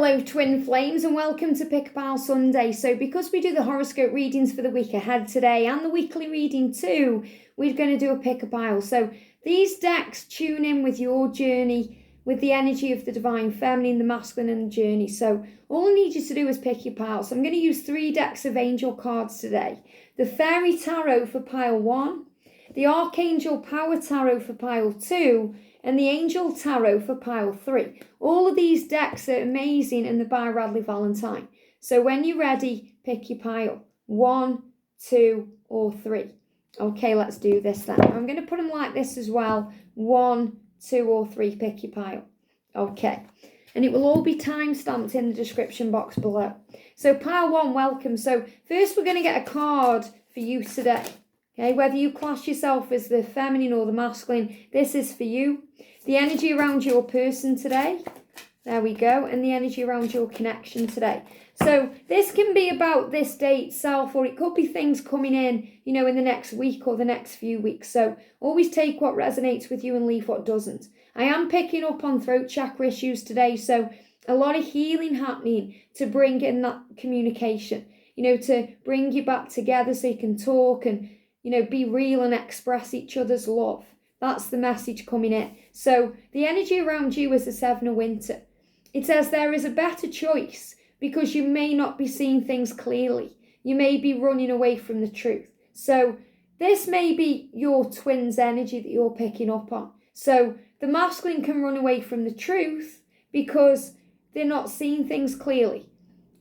Hello Twin Flames and welcome to Pick a Pile Sunday. So because we do the horoscope readings for the week ahead today and the weekly reading too, we're going to do a pick a pile. So these decks tune in with your journey, with the energy of the divine feminine, the masculine and the journey. So all I need you to do is pick your pile. So I'm going to use 3 decks of angel cards today. The Fairy Tarot for pile 1, the Archangel Power Tarot for pile 2, and the Angel Tarot for pile 3. All of these decks are amazing and they're by Radleigh Valentine. So when you're ready, pick your pile. 1, 2, or 3. Okay, let's do this then. I'm going to put them like this as well. 1, 2, or 3, pick your pile. Okay. And it will all be time-stamped in the description box below. So pile 1, welcome. So first we're going to get a card for you today. Okay, whether you class yourself as the feminine or the masculine, this is for you. The energy around your person today. There we go. And the energy around your connection today. So this can be about this day itself, or it could be things coming in, in the next week or the next few weeks. So always take what resonates with you and leave what doesn't. I am picking up on throat chakra issues today. So a lot of healing happening to bring in that communication, to bring you back together so you can talk and be real and express each other's love. That's the message coming in. So the energy around you is the 7 of Winter. It says there is a better choice because you may not be seeing things clearly. You may be running away from the truth. So this may be your twin's energy that you're picking up on. So the masculine can run away from the truth because they're not seeing things clearly.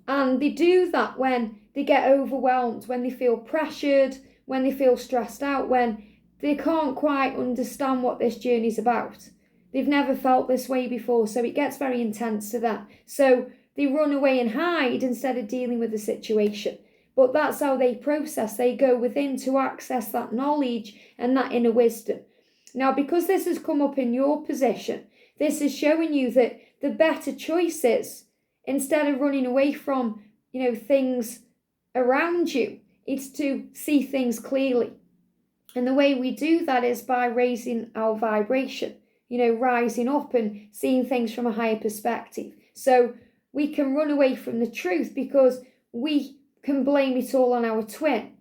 And they do that when they get overwhelmed, when they feel pressured, when they feel stressed out, when they can't quite understand what this journey's about. They've never felt this way before, so it gets very intense to that. So they run away and hide instead of dealing with the situation. But that's how they process. They go within to access that knowledge and that inner wisdom. Now, because this has come up in your position, this is showing you that the better choice is, instead of running away from, things around you, it's to see things clearly. And the way we do that is by raising our vibration, rising up and seeing things from a higher perspective. So we can run away from the truth because we can blame it all on our twin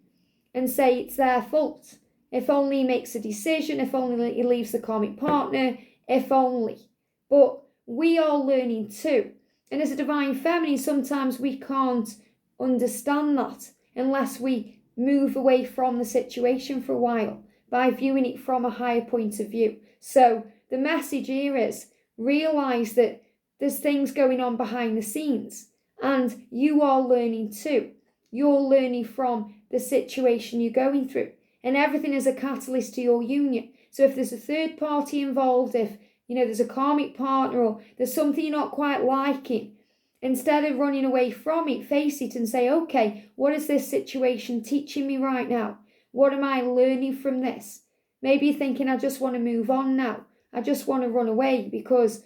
and say it's their fault. If only he makes a decision, if only he leaves the karmic partner, if only. But we are learning too. And as a divine feminine, sometimes we can't understand that unless we move away from the situation for a while by viewing it from a higher point of view. So the message here is realise that there's things going on behind the scenes and you are learning too. You're learning from the situation you're going through, and everything is a catalyst to your union. So if there's a third party involved, if there's a karmic partner or there's something you're not quite liking, instead of running away from it, face it and say, okay, what is this situation teaching me right now? What am I learning from this? Maybe you're thinking, I just want to move on now. I just want to run away because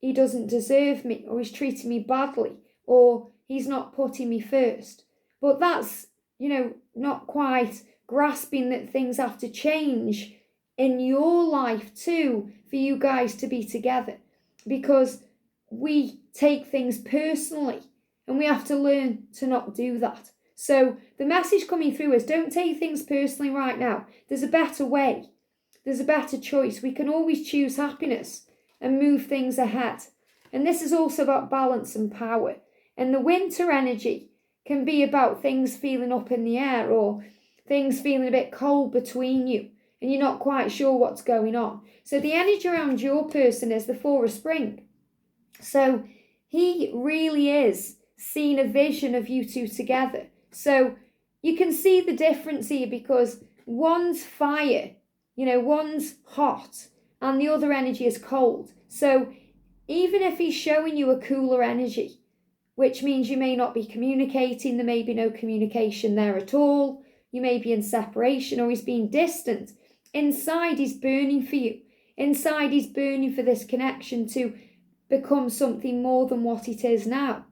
he doesn't deserve me, or he's treating me badly, or he's not putting me first. But that's, not quite grasping that things have to change in your life too for you guys to be together, because we take things personally and we have to learn to not do that. So the message coming through is don't take things personally right now. There's a better way. There's a better choice. We can always choose happiness and move things ahead. And this is also about balance and power. And the winter energy can be about things feeling up in the air or things feeling a bit cold between you and you're not quite sure what's going on. So the energy around your person is the 4 of spring. So he really is seeing a vision of you two together. So you can see the difference here because one's fire, one's hot and the other energy is cold. So even if he's showing you a cooler energy, which means you may not be communicating, there may be no communication there at all, you may be in separation or he's being distant, inside he's burning for you. Inside he's burning for this connection to become something more than what it is now.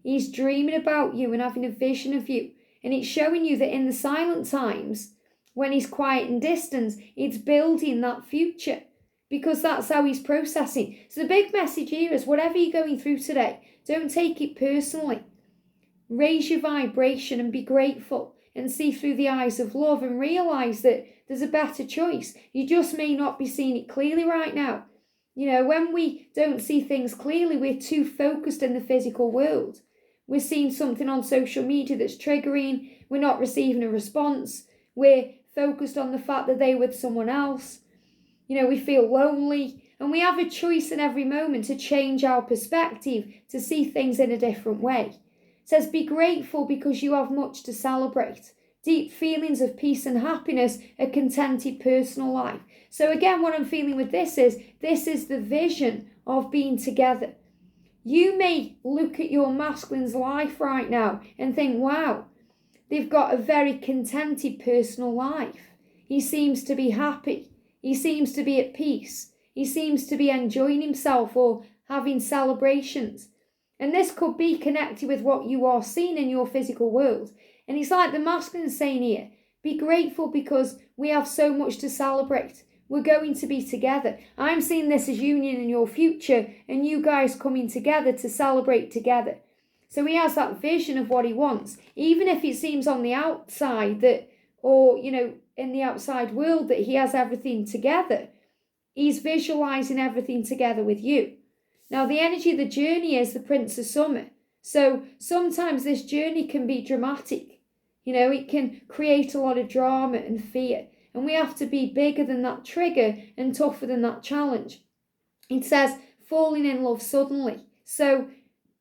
He's dreaming about you and having a vision of you. And it's showing you that in the silent times, when he's quiet and distant, it's building that future because that's how he's processing. So the big message here is whatever you're going through today, Don't take it personally. Raise your vibration and be grateful and see through the eyes of love and realise that there's a better choice. You just may not be seeing it clearly right now. When we don't see things clearly, we're too focused in the physical world. We're seeing something on social media that's triggering. We're not receiving a response. We're focused on the fact that they're with someone else. We feel lonely. And we have a choice in every moment to change our perspective, to see things in a different way. It says, be grateful because you have much to celebrate. Deep feelings of peace and happiness, a contented personal life. So again, what I'm feeling with this is the vision of being together. You may look at your masculine's life right now and think, wow, they've got a very contented personal life. He seems to be happy. He seems to be at peace. He seems to be enjoying himself or having celebrations. And this could be connected with what you are seeing in your physical world. And it's like the masculine saying here, be grateful because we have so much to celebrate. We're going to be together. I'm seeing this as union in your future and you guys coming together to celebrate together. So he has that vision of what he wants. Even if it seems on the outside that, or, in the outside world that he has everything together, he's visualizing everything together with you. Now, the energy of the journey is the Prince of Summer. So sometimes this journey can be dramatic. It can create a lot of drama and fear. And we have to be bigger than that trigger and tougher than that challenge. It says falling in love suddenly. So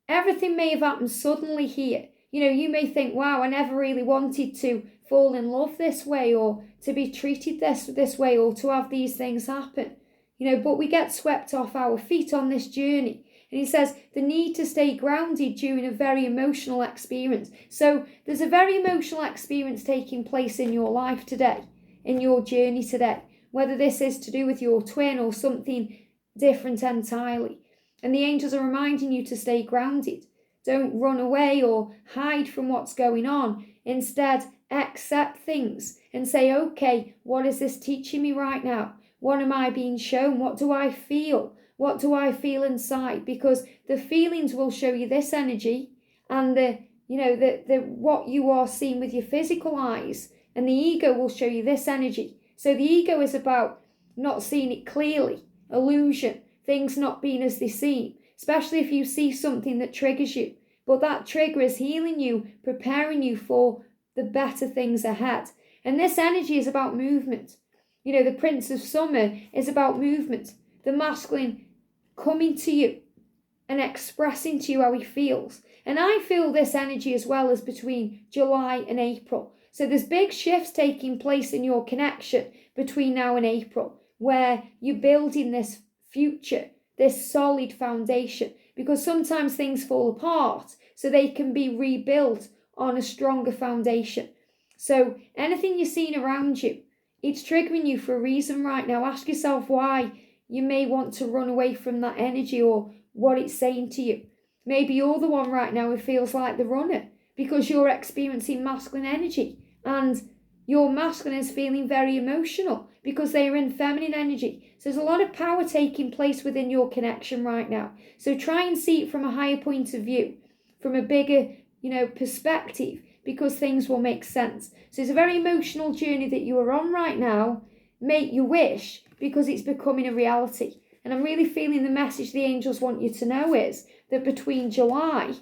everything may have happened suddenly here. You may think, wow, I never really wanted to fall in love this way or to be treated this way or to have these things happen. But we get swept off our feet on this journey. And he says the need to stay grounded during a very emotional experience. So there's a very emotional experience taking place in your life today, in your journey today, whether this is to do with your twin or something different entirely. And the angels are reminding you to stay grounded. Don't run away or hide from what's going on. Instead, accept things and say, okay, what is this teaching me right now? What am I being shown? What do I feel? What do I feel inside? Because the feelings will show you this energy, and the what you are seeing with your physical eyes, and the ego will show you this energy. So the ego is about not seeing it clearly, illusion, things not being as they seem, especially if you see something that triggers you. But that trigger is healing you, preparing you for the better things ahead. And this energy is about movement. The Prince of Summer is about movement. The masculine coming to you and expressing to you how he feels. And I feel this energy as well as between July and April. So there's big shifts taking place in your connection between now and April, where you're building this future, this solid foundation, because sometimes things fall apart so they can be rebuilt on a stronger foundation. So anything you're seeing around you, it's triggering you for a reason right now. Ask yourself why you may want to run away from that energy or what it's saying to you. Maybe you're the one right now who feels like the runner because you're experiencing masculine energy, and your masculine is feeling very emotional because they are in feminine energy. So there's a lot of power taking place within your connection right now. So try and see it from a higher point of view, from a bigger, perspective, because things will make sense. So it's a very emotional journey that you are on right now. Make your wish because it's becoming a reality. And I'm really feeling the message the angels want you to know is that between July,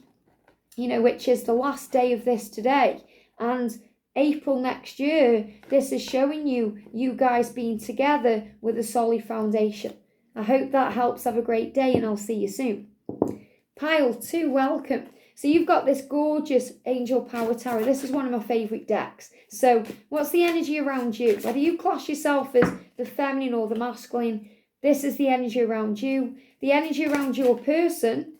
which is the last day of this today, and April next year, this is showing you guys being together with a solid foundation. I hope that helps. Have a great day, and I'll see you soon. Pile 2, welcome. So you've got this gorgeous Angel Power Tarot. This is one of my favourite decks. So what's the energy around you? Whether you class yourself as the feminine or the masculine, this is the energy around you. The energy around your person,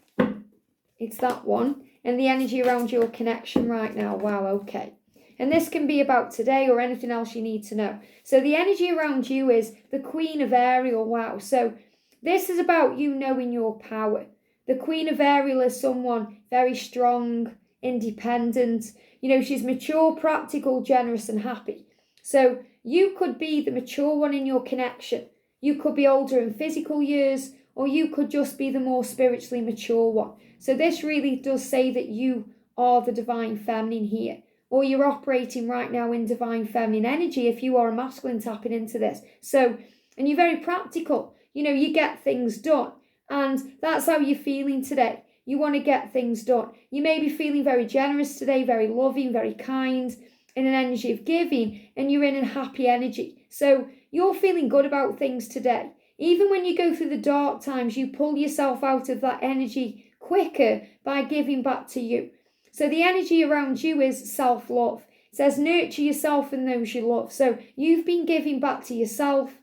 it's that one. And the energy around your connection right now. Wow, okay. And this can be about today or anything else you need to know. So the energy around you is the Queen of Ariel. Wow. So this is about you knowing your power. The Queen of Ariel is someone very strong, independent. She's mature, practical, generous, and happy. So you could be the mature one in your connection. You could be older in physical years, or you could just be the more spiritually mature one. So this really does say that you are the divine feminine here, or you're operating right now in divine feminine energy if you are a masculine tapping into this. So, and you're very practical. You get things done, and that's how you're feeling today. You want to get things done. You may be feeling very generous today, very loving, very kind, in an energy of giving, and you're in a happy energy. So you're feeling good about things today. Even when you go through the dark times, you pull yourself out of that energy quicker by giving back to you. So the energy around you is self-love. It says nurture yourself and those you love. So you've been giving back to yourself,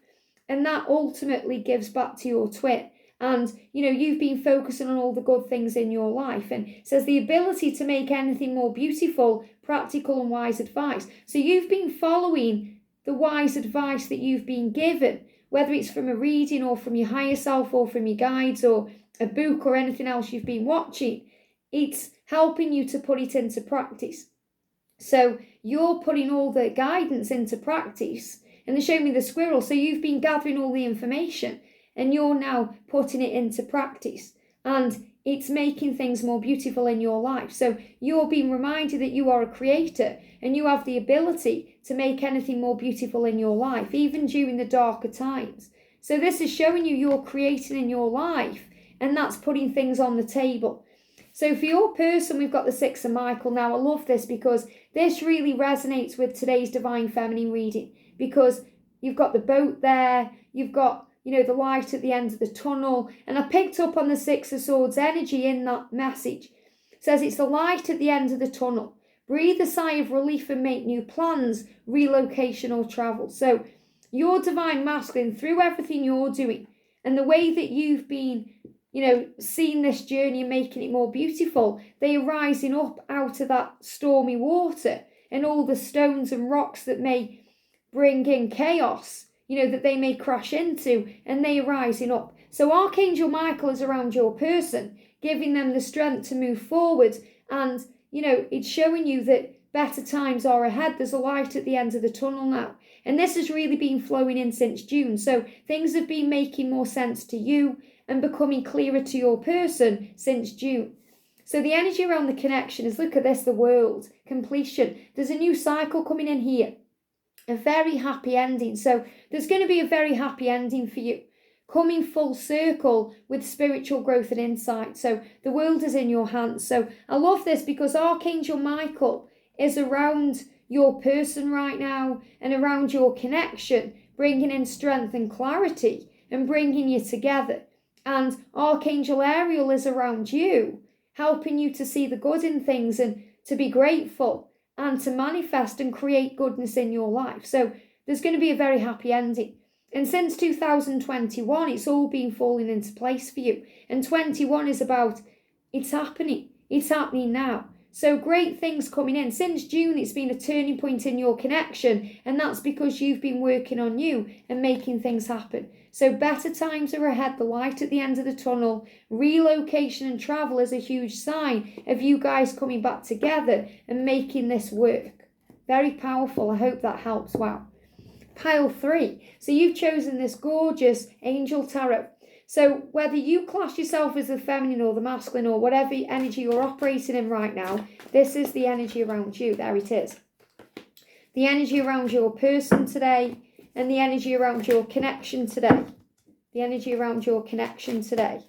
and that ultimately gives back to your twin. And, you've been focusing on all the good things in your life. And it says the ability to make anything more beautiful, practical and wise advice. So you've been following the wise advice that you've been given, whether it's from a reading or from your higher self or from your guides or a book or anything else you've been watching. It's helping you to put it into practice. So you're putting all the guidance into practice. And they show me the squirrel. So you've been gathering all the information and you're now putting it into practice. And it's making things more beautiful in your life. So you're being reminded that you are a creator and you have the ability to make anything more beautiful in your life, even during the darker times. So this is showing you're creating in your life, and that's putting things on the table. So for your person, we've got the Six of Michael. Now, I love this because this really resonates with today's Divine Feminine reading, because you've got the boat there, you've got, the light at the end of the tunnel. And I picked up on the Six of Swords energy in that message. It says it's the light at the end of the tunnel. Breathe a sigh of relief and make new plans, relocation or travel. So your divine masculine, through everything you're doing and the way that you've been, seeing this journey and making it more beautiful, they are rising up out of that stormy water and all the stones and rocks that may bring in chaos, that they may crash into, and they are rising up. So Archangel Michael is around your person, giving them the strength to move forward. And, it's showing you that better times are ahead. There's a light at the end of the tunnel now. And this has really been flowing in since June. So things have been making more sense to you and becoming clearer to your person since June. So the energy around the connection is, look at this, the world, completion. There's a new cycle coming in here. A very happy ending. So there's going to be a very happy ending for you, coming full circle with spiritual growth and insight. So the world is in your hands. So I love this because Archangel Michael is around your person right now and around your connection, bringing in strength and clarity and bringing you together. And Archangel Ariel is around you, helping you to see the good in things and to be grateful and to manifest and create goodness in your life. So there's going to be a very happy ending. And since 2021, it's all been falling into place for you. And 21 is about, it's happening. It's happening now. So great things coming in. Since June, it's been a turning point in your connection. And that's because you've been working on you and making things happen. So better times are ahead, the light at the end of the tunnel. Relocation and travel is a huge sign of you guys coming back together and making this work. Very powerful. I hope that helps. Wow. Pile 3. So you've chosen this gorgeous angel tarot. So whether you class yourself as the feminine or the masculine or whatever energy you're operating in right now, this is the energy around you. There it is. The energy around your person today and the energy around your connection today. The energy around your connection today.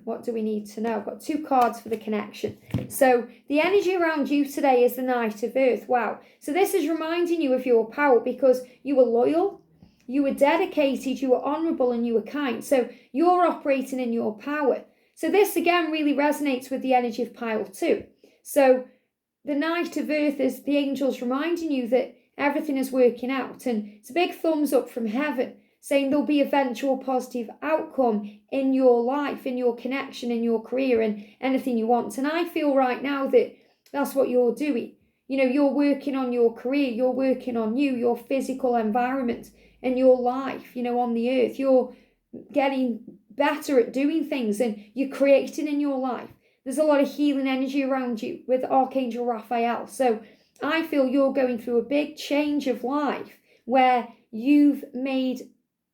What do we need to know? I've got 2 cards for the connection. So the energy around you today is the Knight of Earth. Wow. So this is reminding you of your power because you were loyal, you were dedicated, you were honourable and you were kind. So you're operating in your power. So this again really resonates with the energy of pile 2. So the Knight of Earth is the angels reminding you that everything is working out. And it's a big thumbs up from heaven, saying there'll be eventual positive outcome in your life, in your connection, in your career and anything you want. And I feel right now that that's what you're doing. You're working on your career, you're working on you, your physical environment and your life, on the earth. You're getting better at doing things and you're creating in your life. There's a lot of healing energy around you with Archangel Raphael. So I feel you're going through a big change of life where you've made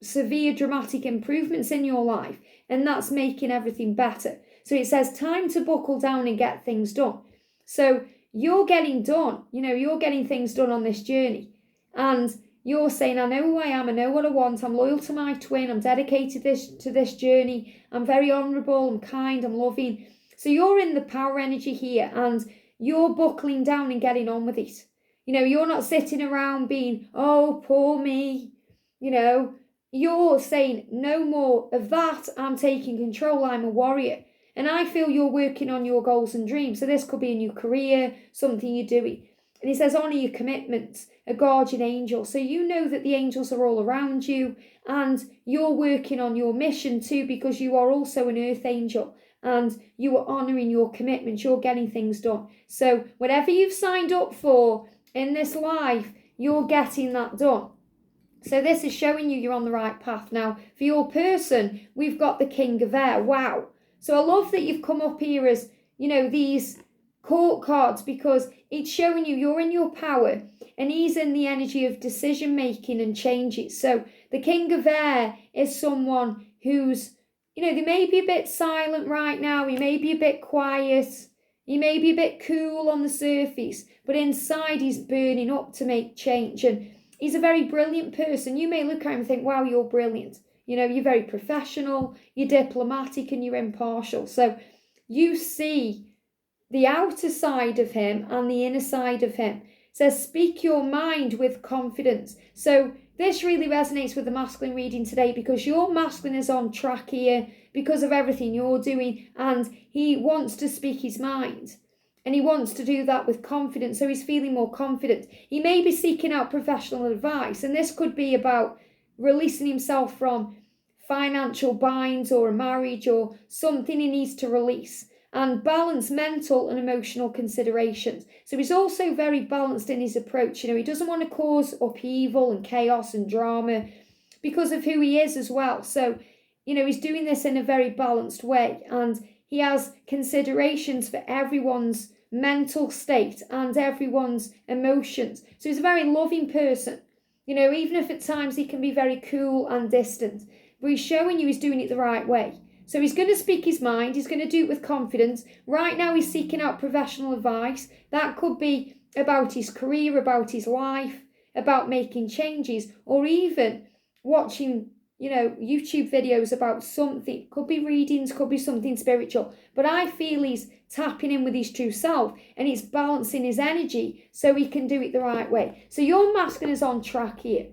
severe dramatic improvements in your life and that's making everything better. So it says time to buckle down and get things done. So you're getting done, you're getting things done on this journey. And you're saying, I know who I am, I know what I want, I'm loyal to my twin, I'm dedicated to this journey, I'm very honourable, I'm kind, I'm loving. So you're in the power energy here and you're buckling down and getting on with it. You're not sitting around being, oh, poor me. You're saying, no more of that, I'm taking control, I'm a warrior. And I feel you're working on your goals and dreams. So this could be a new career, something you're doing. And he says, honour your commitments, a guardian angel. So you know that the angels are all around you and you're working on your mission too, because you are also an earth angel and you are honouring your commitments. You're getting things done. So whatever you've signed up for in this life, you're getting that done. So this is showing you're on the right path. Now, for your person, we've got the King of Air. Wow. So I love that you've come up here as, these court cards, because it's showing you're in your power and he's in the energy of decision making and changes. So the King of Air is someone who's, they may be a bit silent right now, he may be a bit quiet, he may be a bit cool on the surface, but inside he's burning up to make change. And he's a very brilliant person. You may look at him and think, wow, you're brilliant. You're very professional, you're diplomatic and you're impartial. So you see the outer side of him and the inner side of him. It says, speak your mind with confidence. So this really resonates with the masculine reading today, because your masculine is on track here because of everything you're doing, and he wants to speak his mind. And he wants to do that with confidence, so he's feeling more confident. He may be seeking out professional advice, and this could be about releasing himself from financial binds or a marriage or something he needs to release, and balance mental and emotional considerations. So he's also very balanced in his approach. He doesn't want to cause upheaval and chaos and drama because of who he is as well. So, he's doing this in a very balanced way, and he has considerations for everyone's mental state and everyone's emotions. So he's a very loving person, even if at times he can be very cool and distant, but he's showing you he's doing it the right way. So he's going to speak his mind, he's going to do it with confidence. Right now he's seeking out professional advice. That could be about his career, about his life, about making changes, or even watching, YouTube videos about something. Could be readings, could be something spiritual. But I feel he's tapping in with his true self and it's balancing his energy so he can do it the right way. So your masculine is on track here.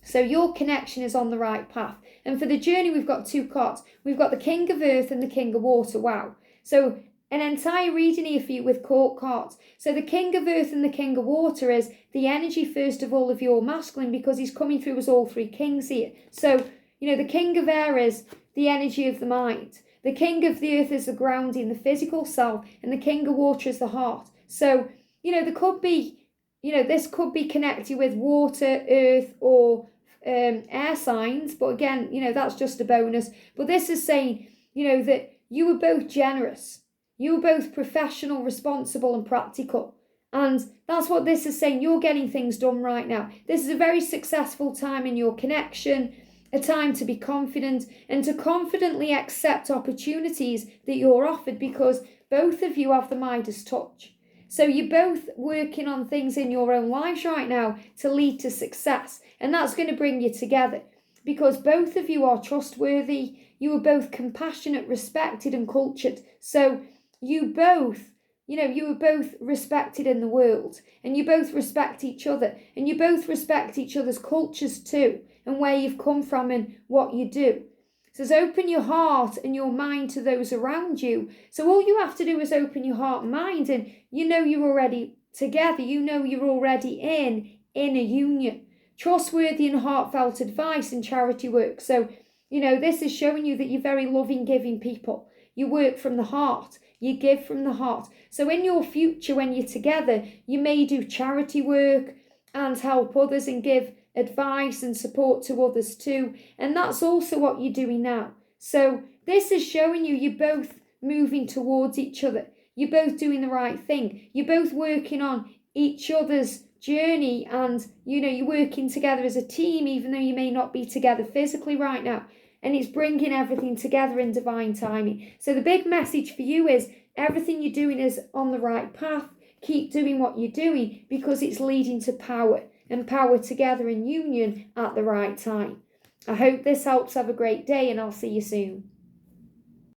So your connection is on the right path. And for the journey, we've got two cards. We've got the King of Earth and the King of Water. Wow. So an entire reading here for you with court cards. So the King of Earth and the King of Water is the energy, first of all, of your masculine, because he's coming through as all three kings here. So, the King of Air is the energy of the mind. The King of the Earth is the grounding, the physical self, and the King of Water is the heart. So, there could be, this could be connected with water, earth, or air signs, but again, that's just a bonus. But this is saying, that you were both generous, you were both professional, responsible and practical, and that's what this is saying. You're getting things done right now. This is a very successful time in your connection, a time to be confident and to confidently accept opportunities that you're offered, because both of you have the Midas touch. So you're both working on things in your own lives right now to lead to success. And that's going to bring you together, because both of you are trustworthy. You are both compassionate, respected and cultured. So you both, you are both respected in the world, and you both respect each other, and you both respect each other's cultures too, and where you've come from and what you do. It says open your heart and your mind to those around you. So all you have to do is open your heart and mind, and you're already together. You're already in a union. Trustworthy and heartfelt advice and charity work. So, this is showing you that you're very loving, giving people. You work from the heart. You give from the heart. So in your future, when you're together, you may do charity work and help others and give advice and support to others too. And that's also what you're doing now. So this is showing you're both moving towards each other. You're both doing the right thing. You're both working on each other's journey, and you're working together as a team, even though you may not be together physically right now. and it's bringing everything together in divine timing. So the big message for you is everything you're doing is on the right path. Keep doing what you're doing because it's leading to power and power together in union at the right time. I hope this helps. Have a great day, and I'll see you soon.